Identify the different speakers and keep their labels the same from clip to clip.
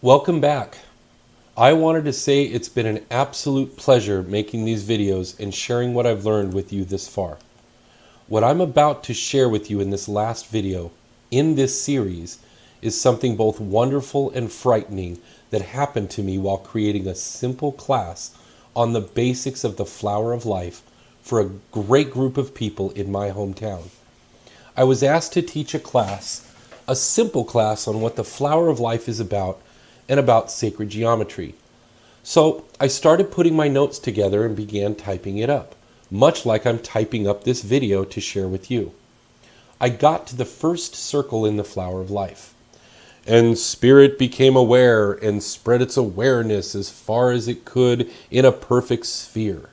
Speaker 1: Welcome back. I wanted to say it's been an absolute pleasure making these videos and sharing what I've learned with you this far. What I'm about to share with you in this last video, in this series, is something both wonderful and frightening that happened to me while creating a simple class on the basics of the flower of life for a great group of people in my hometown. I was asked to teach a simple class on what the flower of life is about and about sacred geometry. So I started putting my notes together and began typing it up, much like I'm typing up this video to share with you. I got to the first circle in the flower of life. And spirit became aware and spread its awareness as far as it could in a perfect sphere.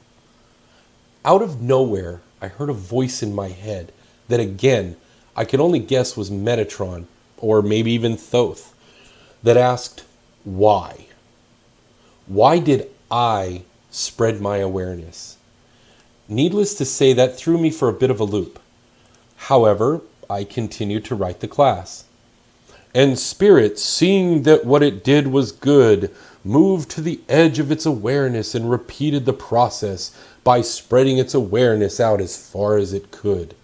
Speaker 1: Out of nowhere, I heard a voice in my head that again, I could only guess was Metatron, or maybe even Thoth, that asked, why? Why did I spread my awareness? Needless to say, that threw me for a bit of a loop. However, I continued to write the class. And spirit, seeing that what it did was good, moved to the edge of its awareness and repeated the process by spreading its awareness out as far as it could.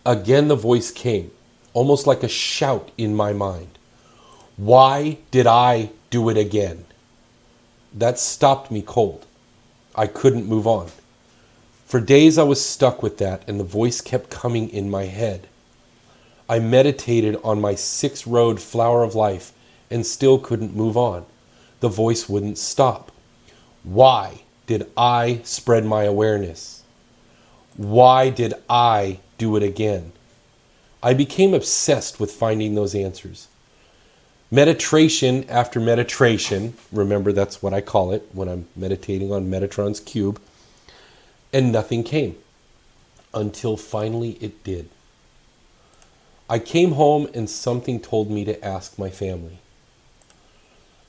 Speaker 1: Again the voice came, almost like a shout in my mind. Why did I do it again? That stopped me cold. I couldn't move on. For days I was stuck with that, and the voice kept coming in my head. I meditated on my 6-road flower of life and still couldn't move on. The voice wouldn't stop. Why did I spread my awareness? Why did I do it again? I became obsessed with finding those answers. Meditation after meditation, remember that's what I call it when I'm meditating on Metatron's cube, and nothing came until finally it did. I came home and something told me to ask my family.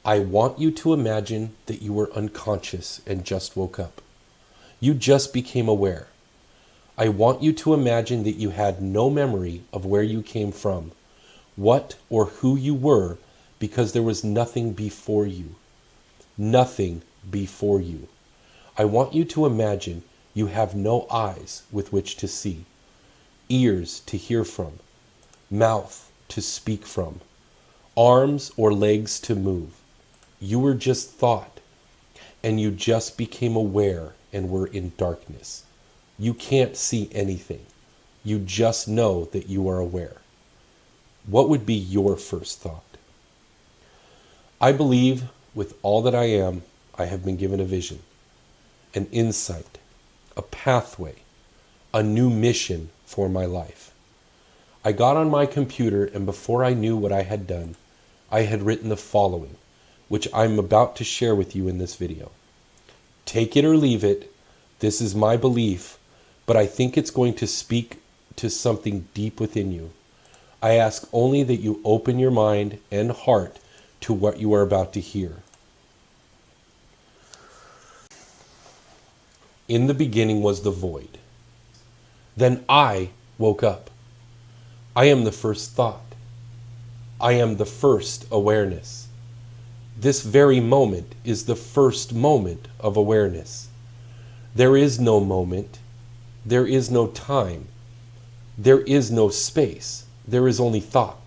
Speaker 1: I want you to imagine that you were unconscious and just woke up. You just became aware. I want you to imagine that you had no memory of where you came from, what or who you were, because there was nothing before you. Nothing before you. I want you to imagine you have no eyes with which to see, ears to hear from, mouth to speak from, arms or legs to move. You were just thought, and you just became aware and were in darkness. You can't see anything. You just know that you are aware. What would be your first thought? I believe with all that I am, I have been given a vision, an insight, a pathway, a new mission for my life. I got on my computer, and before I knew what I had done, I had written the following, which I'm about to share with you in this video. Take it or leave it. This is my belief, but I think it's going to speak to something deep within you. I ask only that you open your mind and heart to what you are about to hear. In the beginning was the void. Then I woke up. I am the first thought. I am the first awareness. This very moment is the first moment of awareness. There is no moment. There is no time. There is no space. There is only thought.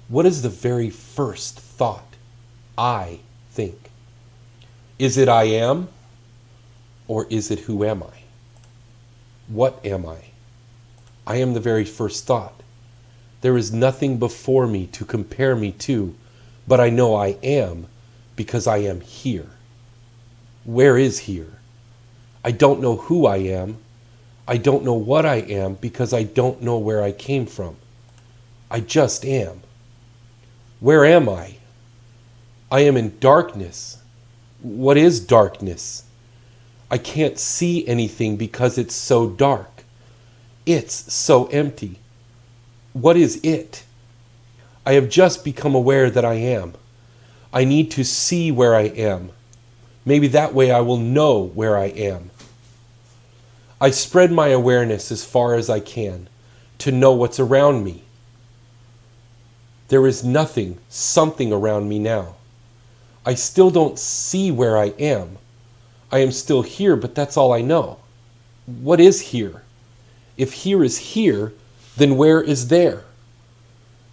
Speaker 1: What is the very first thought I think? Is it I am? Or is it who am I? What am I? I am the very first thought. There is nothing before me to compare me to, but I know I am because I am here. Where is here? I don't know who I am. I don't know what I am because I don't know where I came from. I just am. Where am I? I am in darkness. What is darkness? I can't see anything because it's so dark. It's so empty. What is it? I have just become aware that I am. I need to see where I am. Maybe that way I will know where I am. I spread my awareness as far as I can to know what's around me. There is nothing, something around me now. I still don't see where I am. I am still here, but that's all I know. What is here? If here is here, then where is there?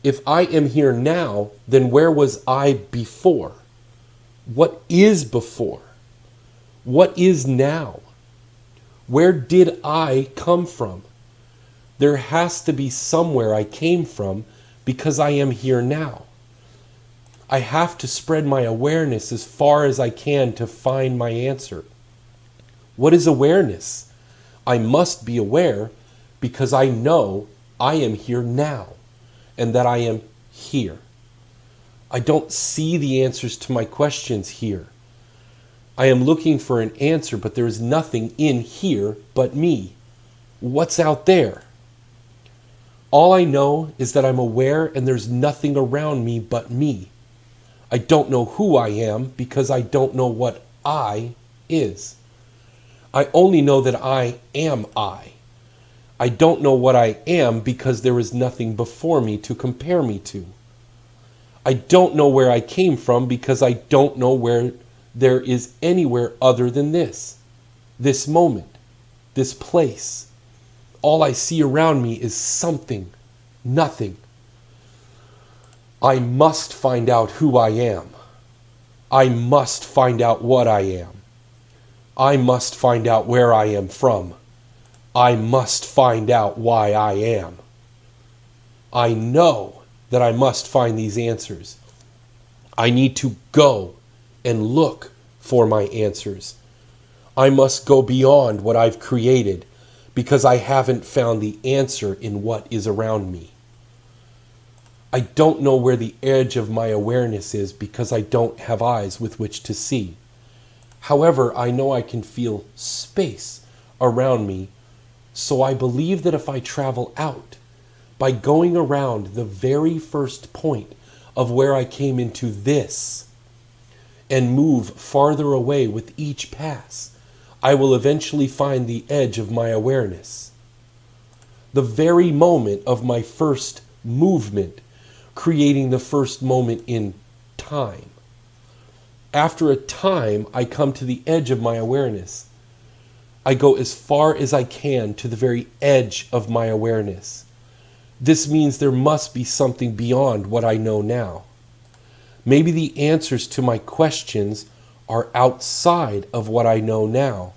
Speaker 1: If I am here now, then where was I before? What is before? What is now? Where did I come from? There has to be somewhere I came from because I am here now. I have to spread my awareness as far as I can to find my answer. What is awareness? I must be aware because I know I am here now and that I am here. I don't see the answers to my questions here. I am looking for an answer, but there is nothing in here but me. What's out there? All I know is that I'm aware and there's nothing around me but me. I don't know who I am because I don't know what I is. I only know that I am I. I don't know what I am because there is nothing before me to compare me to. I don't know where I came from because I don't know where there is anywhere other than this moment, this place. All I see around me is something, nothing. I must find out who I am. I must find out what I am. I must find out where I am from. I must find out why I am. I know that I must find these answers. I need to go and look for my answers. I must go beyond what I've created because I haven't found the answer in what is around me. I don't know where the edge of my awareness is because I don't have eyes with which to see. However, I know I can feel space around me, so I believe that if I travel out by going around the very first point of where I came into this and move farther away with each pass, I will eventually find the edge of my awareness. The very moment of my first movement, creating the first moment in time. After a time, I come to the edge of my awareness. I go as far as I can to the very edge of my awareness. This means there must be something beyond what I know now. Maybe the answers to my questions are outside of what I know now.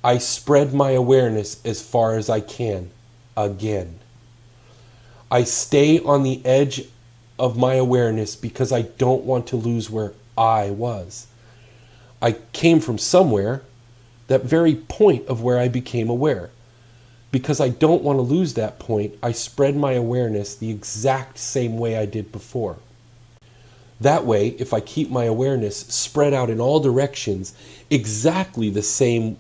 Speaker 1: I spread my awareness as far as I can, again. I stay on the edge of my awareness because I don't want to lose where I was. I came from somewhere, that very point of where I became aware. Because I don't want to lose that point, I spread my awareness the exact same way I did before. That way, if I keep my awareness spread out in all directions exactly the same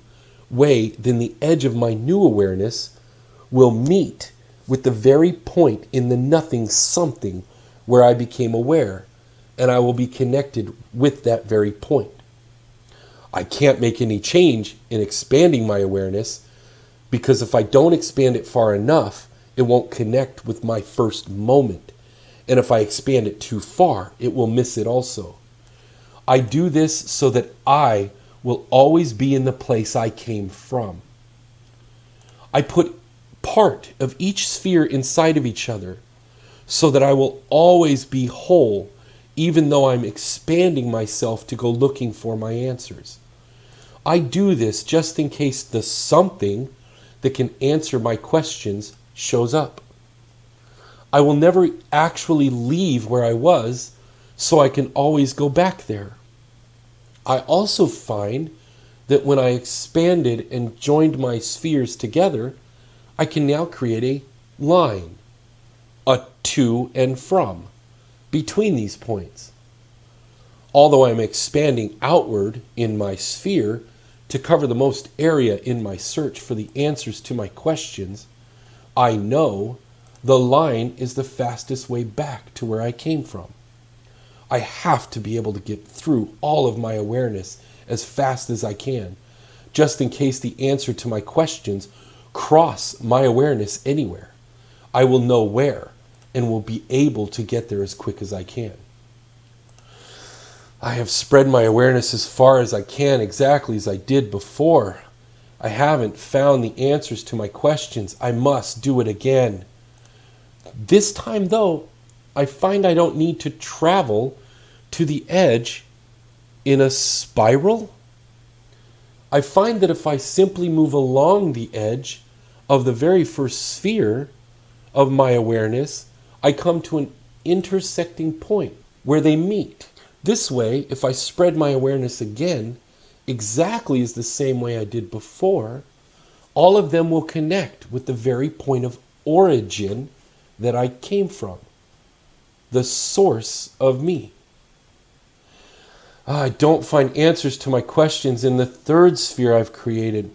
Speaker 1: way, then the edge of my new awareness will meet with the very point in the nothing something where I became aware, and I will be connected with that very point. I can't make any change in expanding my awareness because if I don't expand it far enough, it won't connect with my first moment. And if I expand it too far, it will miss it also. I do this so that I will always be in the place I came from. I put part of each sphere inside of each other so that I will always be whole, even though I'm expanding myself to go looking for my answers. I do this just in case the something that can answer my questions shows up. I will never actually leave where I was, so I can always go back there. I also find that when I expanded and joined my spheres together, I can now create a line, a to and from, between these points. Although I'm expanding outward in my sphere to cover the most area in my search for the answers to my questions, I know the line is the fastest way back to where I came from. I have to be able to get through all of my awareness as fast as I can, just in case the answer to my questions cross my awareness anywhere. I will know where, and will be able to get there as quick as I can. I have spread my awareness as far as I can, exactly as I did before. I haven't found the answers to my questions. I must do it again. This time, though, I find I don't need to travel to the edge in a spiral. I find that if I simply move along the edge of the very first sphere of my awareness, I come to an intersecting point where they meet. This way, if I spread my awareness again, exactly as the same way I did before, all of them will connect with the very point of origin that I came from, the source of me. I don't find answers to my questions in the third sphere I've created.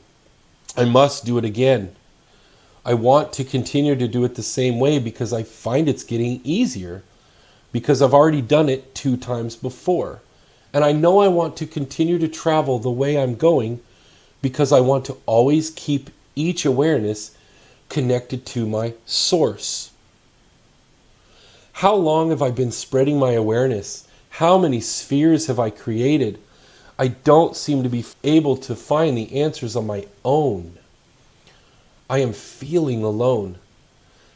Speaker 1: I must do it again. I want to continue to do it the same way because I find it's getting easier, because I've already done it 2 times before. And I know I want to continue to travel the way I'm going because I want to always keep each awareness connected to my source. How long have I been spreading my awareness? How many spheres have I created? I don't seem to be able to find the answers on my own. I am feeling alone.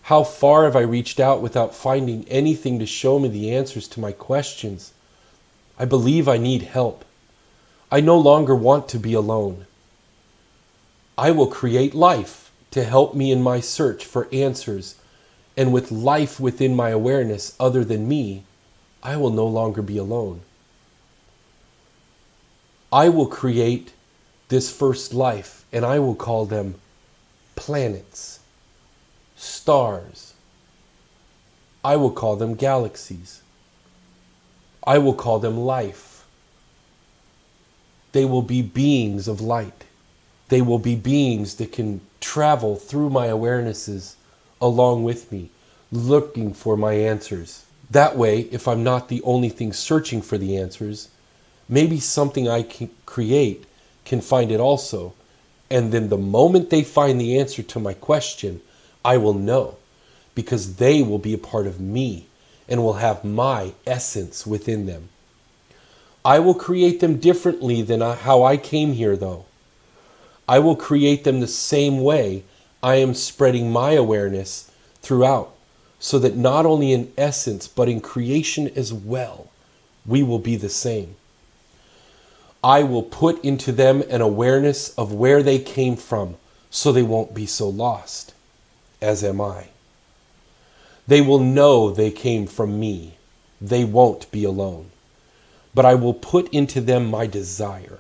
Speaker 1: How far have I reached out without finding anything to show me the answers to my questions? I believe I need help. I no longer want to be alone. I will create life to help me in my search for answers, and with life within my awareness other than me, I will no longer be alone. I will create this first life, and I will call them planets, stars. I will call them galaxies. I will call them life. They will be beings of light. They will be beings that can travel through my awarenesses along with me, looking for my answers. That way, if I'm not the only thing searching for the answers, maybe something I can create can find it also. And then the moment they find the answer to my question, I will know, because they will be a part of me and will have my essence within them. I will create them differently than how I came here, though. I will create them the same way I am spreading my awareness throughout, so that not only in essence, but in creation as well, we will be the same. I will put into them an awareness of where they came from, so they won't be so lost, as am I. They will know they came from me. They won't be alone. But I will put into them my desire,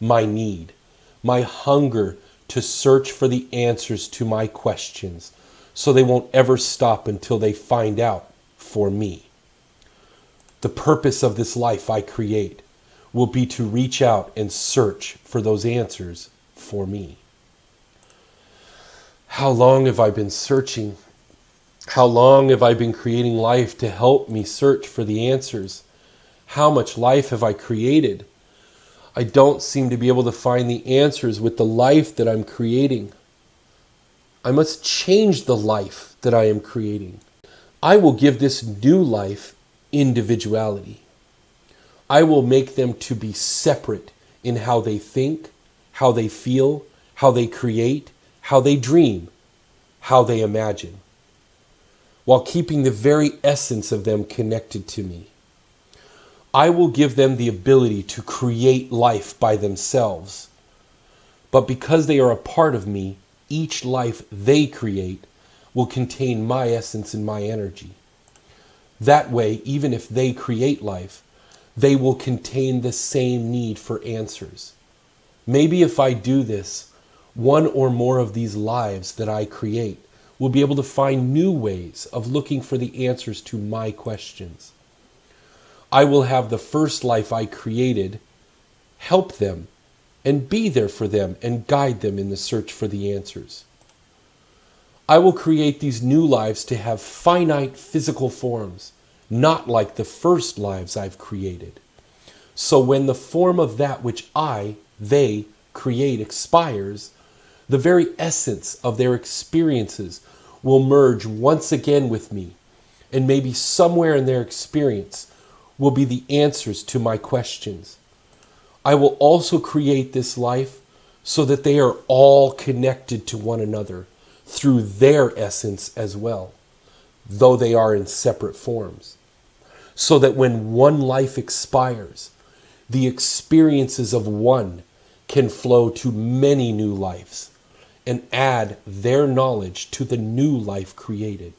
Speaker 1: my need, my hunger to search for the answers to my questions, so they won't ever stop until they find out for me. The purpose of this life I create will be to reach out and search for those answers for me. How long have I been searching? How long have I been creating life to help me search for the answers? How much life have I created? I don't seem to be able to find the answers with the life that I'm creating. I must change the life that I am creating. I will give this new life individuality. I will make them to be separate in how they think, how they feel, how they create, how they dream, how they imagine, while keeping the very essence of them connected to me. I will give them the ability to create life by themselves. But because they are a part of me, each life they create will contain my essence and my energy. That way, even if they create life, they will contain the same need for answers. Maybe if I do this, one or more of these lives that I create will be able to find new ways of looking for the answers to my questions. I will have the first life I created help them and be there for them and guide them in the search for the answers. I will create these new lives to have finite physical forms, not like the first lives I've created. So when the form of that which they create expires, the very essence of their experiences will merge once again with me, and maybe somewhere in their experience will be the answers to my questions. I will also create this life so that they are all connected to one another through their essence as well, though they are in separate forms. So that when one life expires, the experiences of one can flow to many new lives and add their knowledge to the new life created.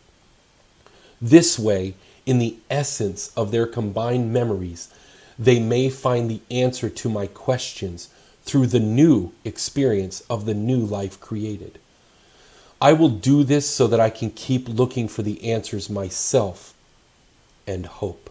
Speaker 1: This way, in the essence of their combined memories, they may find the answer to my questions through the new experience of the new life created. I will do this so that I can keep looking for the answers myself and hope.